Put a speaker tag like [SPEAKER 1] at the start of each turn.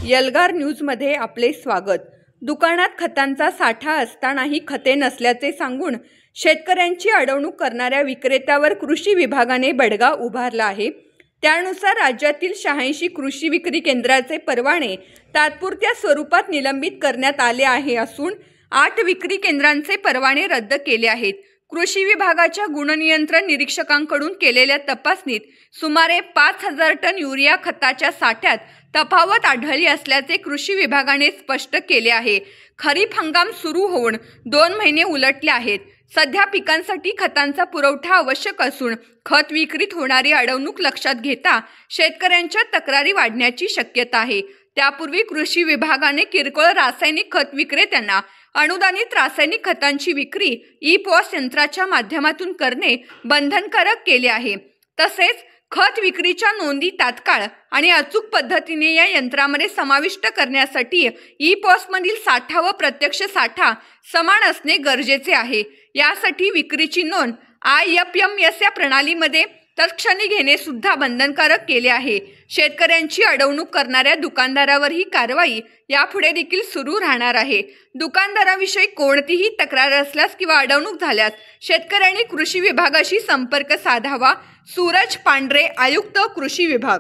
[SPEAKER 1] एल्गार न्यूजमध्ये आपले स्वागत। दुकानात खतांचा साठा असतानाही खते नसल्याचे सांगून शेतकऱ्यांची अडवणूक करणाऱ्या विक्रेत्यावर कृषी विभागाने बडगा उभारला आहे। त्यानुसार राज्यातील 86 कृषी विक्री केंद्राचे परवाने तात्पुरत्या स्वरूपात निलंबित करण्यात आले आहे असून 8 विक्री केंद्रांचे परवाने रद्द केले आहेत। कृषी विभागाच्या गुणनियंत्रण निरीक्षकांकडून केलेल्या तपासणीत सुमारे 5000 टन युरिया खताच्या साठ्यात तफावत आढळली असल्याचे कृषी विभागाने स्पष्ट केले आहे। खरीप हंगाम सुरू होऊन 2 महिने उलटले आहेत। सध्या पिकांसाठी खतांचा पुरवठा आवश्यक असून खत विक्रीत होणारी अडवणूक लक्षात घेता शेतकऱ्यांच्या तक्रारी वाढण्याची शक्यता आहे। त्यापूर्वी कृषी विभागाने किरकोळ रासायनिक खत विक्रेत्यांना अनुदानित रासायनिक खतांची विक्री ई-पॉस यंत्राच्या माध्यमातून करणे बंधनकारक केले आहे। तसेच खत विक्रीच्या नोंदी तात्काळ आणि अचूक पद्धतीने या यंत्रामध्ये समाविष्ट करण्यासाठी ई-पॉस मधील साठा व प्रत्यक्ष साठा समान असणे गरजेचे आहे। यासाठी विक्रीची नोंद IFMS या प्रणालीमध्ये तत्क्षणी घेणे सुद्धा बंधनकारक केले आहे। शेतकऱ्यांची अडवणूक करणाऱ्या दुकानदारावर ही कारवाई यापुढे देखील सुरू राहणार आहे। दुकानदाराविषयी कोणतीही तक्रार असल्यास किंवा अडवणूक झाल्यास शेतकऱ्यांनी कृषी विभागाशी संपर्क साधावा। सूरज पांढरे, आयुक्त कृषी विभाग।